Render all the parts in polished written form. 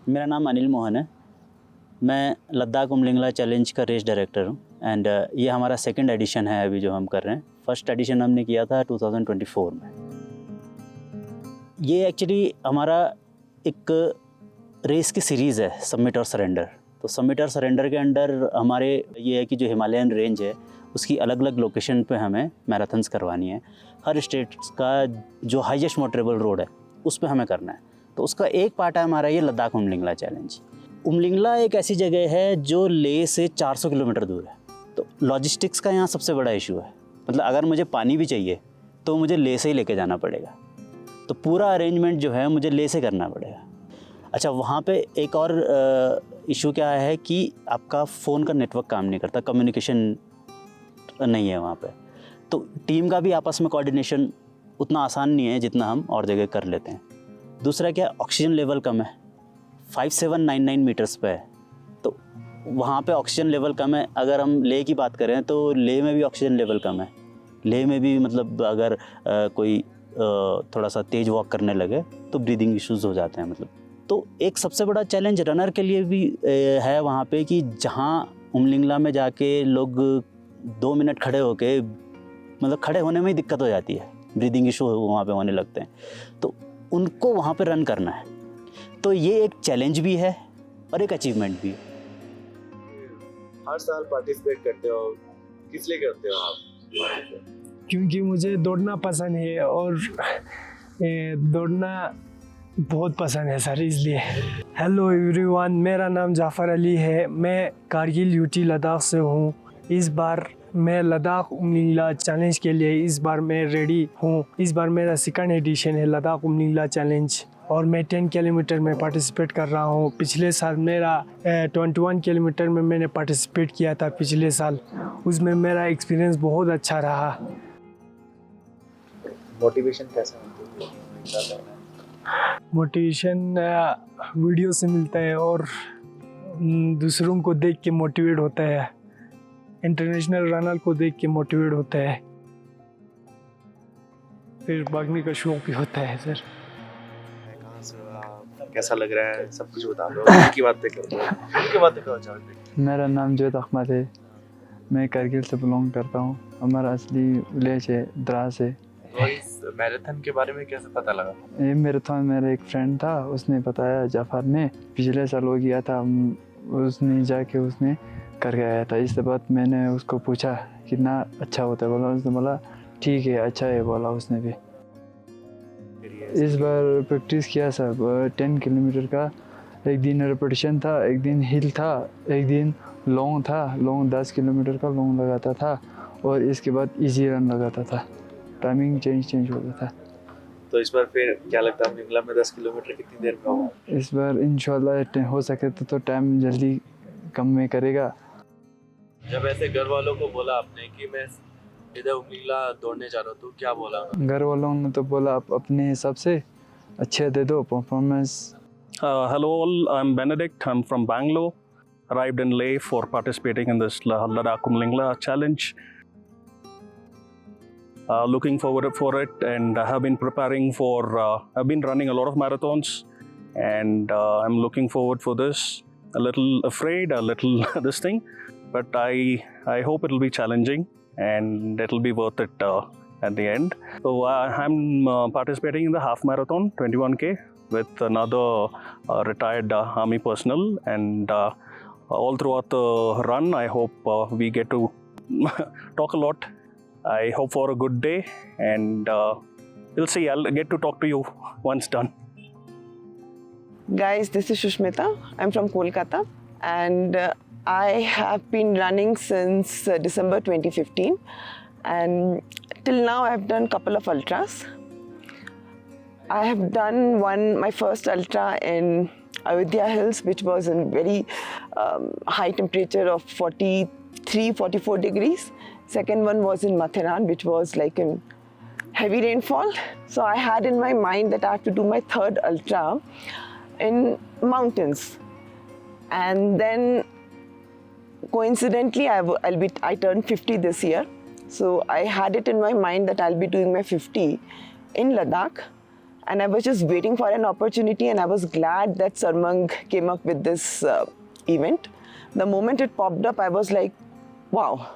मेरा नाम अनिल मोहन है। मैं लद्दाख उमलिंगला चैलेंज का रेस डायरेक्टर हूँ एंड ये हमारा सेकंड एडिशन है अभी जो हम कर रहे हैं। फर्स्ट एडिशन हमने किया था 2024 में। ये एक्चुअली हमारा एक रेस की सीरीज़ है, सबमिट और सरेंडर। तो सबमिट और सरेंडर के अंडर हमारे ये है कि जो हिमालयन रेंज है उसकी अलग अलग लोकेशन पे हमें मैराथन्स करवानी है। हर स्टेट का जो हाईएस्ट मोटरेबल रोड है उस पर हमें करना है। तो उसका एक पार्ट है हमारा ये लद्दाख उमलिंगला चैलेंज। उमलिंगला एक ऐसी जगह है जो लेह से 400 किलोमीटर दूर है। तो लॉजिस्टिक्स का यहाँ सबसे बड़ा इशू है। मतलब अगर मुझे पानी भी चाहिए तो मुझे लेह से ही लेके जाना पड़ेगा। तो पूरा अरेंजमेंट जो है मुझे लेह से करना पड़ेगा। अच्छा, वहाँ पे एक और इशू क्या है कि आपका फ़ोन का नेटवर्क काम नहीं करता, कम्युनिकेशन नहीं है वहाँ पे। तो टीम का भी आपस में कोऑर्डिनेशन उतना आसान नहीं है जितना हम और जगह कर लेते हैं। दूसरा क्या, ऑक्सीजन लेवल कम है, 5799 मीटर्स पे है। तो वहाँ पे ऑक्सीजन लेवल कम है। अगर हम लेह की बात करें तो लेह में भी ऑक्सीजन लेवल कम है। लेह में भी मतलब अगर कोई थोड़ा सा तेज़ वॉक करने लगे तो ब्रीदिंग इश्यूज़ हो जाते हैं। मतलब तो एक सबसे बड़ा चैलेंज रनर के लिए भी है वहाँ पे कि जहाँ उमलिंगला में जाके लोग 2 मिनट खड़े होके मतलब खड़े होने में ही दिक्कत हो जाती है, ब्रीदिंग इशू वहाँ पे होने लगते हैं। तो उनको वहाँ पे रन करना है। तो ये एक चैलेंज भी है और एक अचीवमेंट भी है। हर साल पार्टिसिपेट करते हो, किस लिए करते हो आप? क्योंकि मुझे दौड़ना पसंद है और दौड़ना बहुत पसंद है सर, इसलिए। हेलो एवरीवन, मेरा नाम जाफ़र अली है। मैं कारगिल यूटी लद्दाख से हूँ। इस बार मैं लद्दाख उमलिंगला चैलेंज के लिए इस बार मैं रेडी हूँ। इस बार मेरा सेकंड एडिशन है लद्दाख उमलिंगला चैलेंज और मैं 10 किलोमीटर में पार्टिसिपेट कर रहा हूँ। पिछले साल मेरा 21 किलोमीटर में मैंने पार्टिसिपेट किया था पिछले साल। उसमें मेरा एक्सपीरियंस बहुत अच्छा रहा। मोटिवेशन कैसा मिलता है? मोटिवेशन वीडियो से मिलता है और दूसरों को देख के मोटिवेट होता है। इंटरनेशनल रनर को देख के मोटिवेट होता है, फिर भागने का शौक भी होता है सर। कहाँ से हो आप? कैसा लग रहा है? सब कुछ बता दो। उनकी बातें करो, उनकी बातें करो। मेरा नाम जैद अहमद है। मैं कारगिल से बिलोंग करता हूँ। हमारा असली विलेज है द्रास है। और इस मैराथन के बारे में कैसे पता लगा? ये मैराथन मेरा एक फ्रेंड था, उसने बताया, जाफर ने। पिछले साल वो गया था, उसने जाके उसने करके आया था। इसके बाद मैंने उसको पूछा कितना अच्छा होता है, बोला। उसने बोला ठीक है, अच्छा है, बोला उसने भी। इस बार प्रैक्टिस किया सब 10 किलोमीटर का। एक दिन रेपिटेशन था, एक दिन हिल था, एक दिन लॉन्ग था। लॉन्ग 10 किलोमीटर का लॉन्ग लगाता था और इसके बाद इजी रन लगाता था। टाइमिंग चेंज होता था। तो इस बार फिर क्या लगता है उमलिंगला में 10 किलोमीटर कितनी देर में होगा? इस बार इंशाल्लाह हो सके तो टाइम जल्दी कम में करेगा। जब ऐसे घर वालों को बोला आपने कि मैं इधर उमलिंगला दौड़ने जा रहा हूँ, तो क्या बोला? घर वालों ने तो बोला आप अपने हिसाब से अच्छे दे दो performance. Hello all, I'm Benedict. I'm from Bangalore. Arrived in Leh for participating in this Ladakh Ummlingla challenge. Looking forward for it, and I have been preparing for. I've been running a lot of marathons, and I'm looking forward for this. A little afraid, a little this thing, but I hope it'll be challenging and it'll be worth it at the end. So I'm participating in the half marathon, 21K, with another retired army personnel, and all throughout the run, I hope we get to talk a lot. I hope for a good day, and we'll see. I'll get to talk to you once done. Guys, this is Shushmita. I'm from Kolkata, and I have been running since December 2015, and till now I've done a couple of ultras. I have done my first ultra in Ayodhya Hills, which was in very high temperature of 43-44 degrees. Second one was in Mathiran, which was like in heavy rainfall. So I had in my mind that I have to do my third ultra in mountains. And then coincidentally, I turned 50 this year. So I had it in my mind that I'll be doing my 50 in Ladakh, And I was just waiting for an opportunity, and I was glad that Sarmang came up with this event. The moment it popped up, I was like, wow,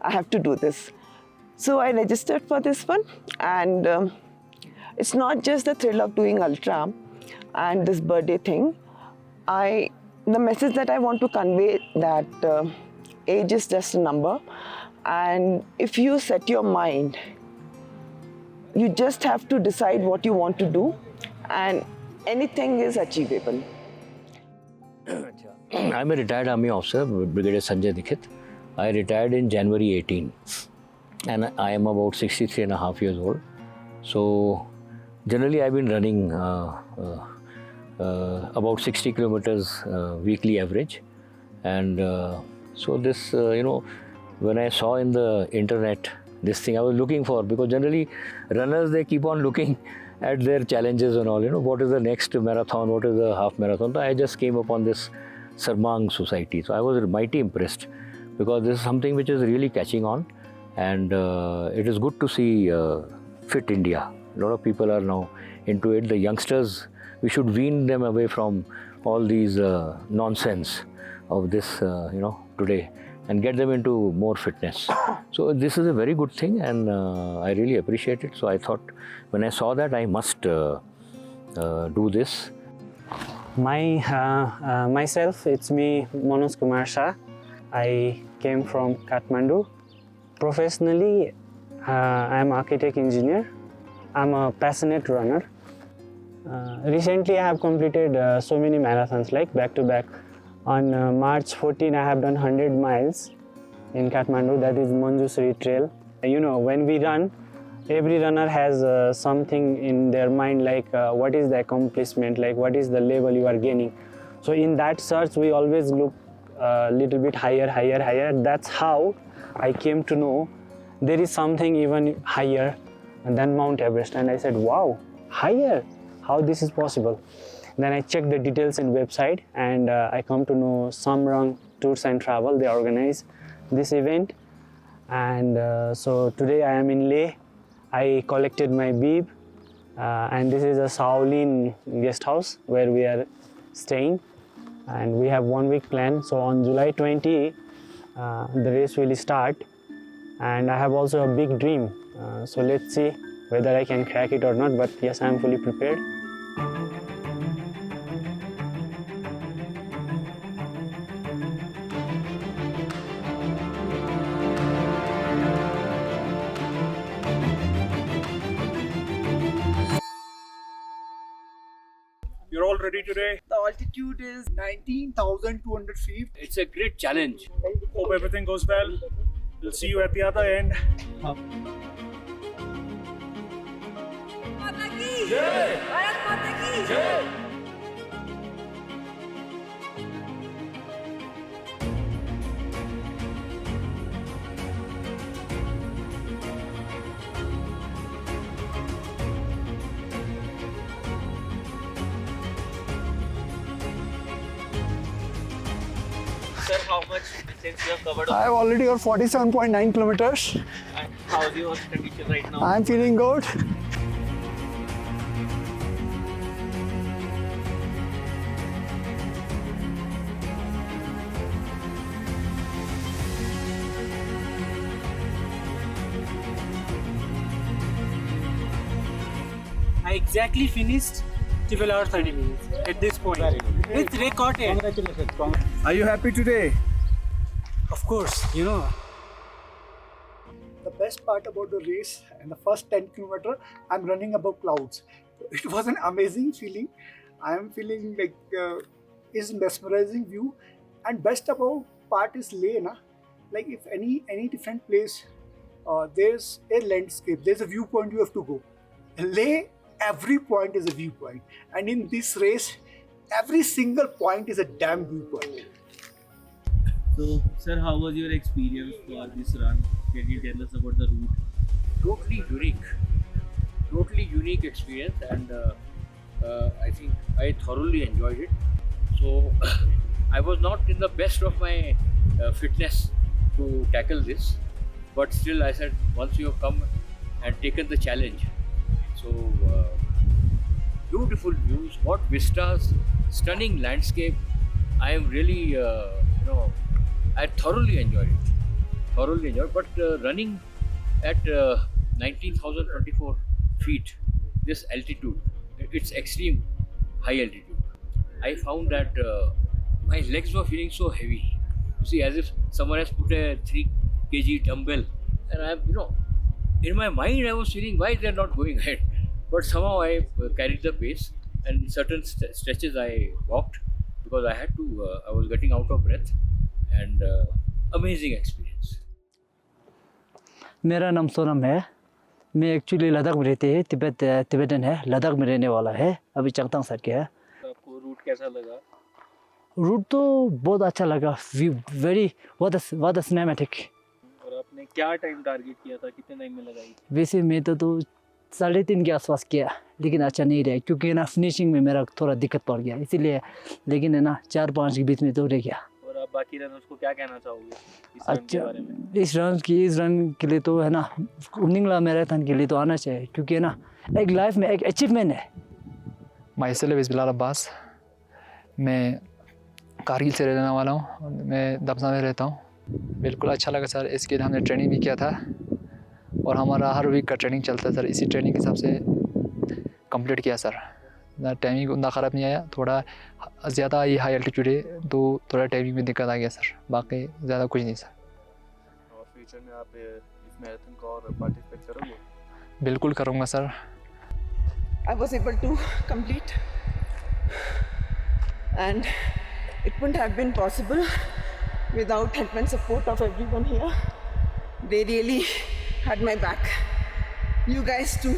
I have to do this. So I registered for this one, and it's not just the thrill of doing ultra and this birthday thing. The message that I want to convey that age is just a number, and if you set your mind, you just have to decide what you want to do, and anything is achievable. I'm a retired Army officer, Brigadier Sanjay Dikshit. I retired in January 18, and I am about 63 and a half years old. So generally I've been running about 60 kilometers weekly average, and so this, when I saw in the internet this thing I was looking for, because generally runners, they keep on looking at their challenges and all, what is the next marathon, what is the half marathon. So I just came upon this Sarmang Society. So I was mighty impressed, because this is something which is really catching on, and it is good to see Fit India. A lot of people are now into it. The youngsters, we should wean them away from all these nonsense of this, today, and get them into more fitness. So this is a very good thing, and I really appreciate it. So I thought, when I saw that, I must do this. Myself, it's me, Manoj Kumar Shah. I came from Kathmandu. Professionally, I'm architect engineer. I'm a passionate runner. Recently, I have completed so many marathons, like back to back. On March 14, I have done 100 miles in Kathmandu. That is Manjusri Trail. When we run, every runner has something in their mind, like what is the accomplishment, like what is the level you are gaining. So in that search, we always look a little bit higher. That's how I came to know there is something even higher than Mount Everest. And I said, wow, higher? How this is possible? Then I checked the details in website, and I come to know Samrang Tours and Travel. They organize this event. And so today I am in Leh. I collected my bib, and this is a Shaolin guest house where we are staying, and we have 1 week plan. So on July 20, the race will start, and I have also a big dream. So let's see whether I can crack it or not, but yes, I am fully prepared. You're all ready today? The altitude is 19,200 feet. It's a great challenge. Hope everything goes well. We'll see you at the other end. Sir, how much distance you have covered? I have already got 47.9 kilometers. And how is your condition right now? I am feeling good. I exactly finished 12 hours 30 minutes at this point. It's recorded. Congratulations. Are you happy today? Of course, The best part about the race and the first 10 kilometer, I'm running above clouds. It was an amazing feeling. I am feeling like it's mesmerizing view, and best about part is Leh, na? Like if any different place, there's a landscape, there's a viewpoint you have to go. Leh, every point is a viewpoint, and in this race, every single point is a damn viewpoint. So, sir, how was your experience for this run? Can you tell us about the route? Totally unique experience, and I think I thoroughly enjoyed it. So I was not in the best of my fitness to tackle this, but still I said, once you have come and taken the challenge, so beautiful views, what vistas, stunning landscape. I am really, I thoroughly enjoyed it. Thoroughly enjoyed. But running at 19,024 feet, this altitude, it's extreme high altitude. I found that my legs were feeling so heavy. You see, as if someone has put a 3 kg dumbbell, and I'm, in my mind I was feeling why they're not going ahead. But somehow I carried the pace, and certain stretches I walked because I had to. I was getting out of breath, and amazing experience. मेरा नाम सोनम है। मैं actually Ladakh में रहते हैं, Tibetan है, लद्दाख में रहने वाला है, अभी चंगथांग साइड के है। आपको रूट कैसा लगा? रूट तो बहुत अच्छा लगा, वेरी बहुत सिनेमैटिक। और आपने क्या टाइम टारगेट किया था, कितने टाइम में लगाई? वैसे मैं तो 3:30 के आसपास किया, लेकिन अच्छा नहीं रहा क्योंकि ना फिनिशिंग में मेरा थोड़ा दिक्कत पड़ गया, इसीलिए। लेकिन है ना 4-5 के बीच में तो रह गया। और आप बाकी रनर्स को क्या कहना चाहोगे इस रन के बारे में? इस रन के लिए तो है ना उनिंगला मैराथन के लिए तो आना चाहिए, क्योंकि है ना एक लाइफ में एक अचीवमेंट है। My self is Bilal Abbas. मैं कारगिल से रहने वाला हूँ, मैं दबसा में रहता हूँ। बिल्कुल अच्छा लगा सर, इसके लिए हमने ट्रेनिंग भी किया था और हमारा हर वीक का ट्रेनिंग चलता है सर। इसी ट्रेनिंग के हिसाब से कंप्लीट किया सर। टाइमिंग उतना ख़राब नहीं आया, थोड़ा ज़्यादा ये हाई एल्टीट्यूड है तो थोड़ा टाइमिंग में दिक्कत आ गया सर, बाकी ज़्यादा कुछ नहीं सर। और फ्यूचर में आप इस मैराथन को और पार्टिसिपेट करोगे? बिल्कुल करूँगा sir. I was able to complete, and it wouldn't have been possible without help and support of everyone here. They really had my back. You guys too.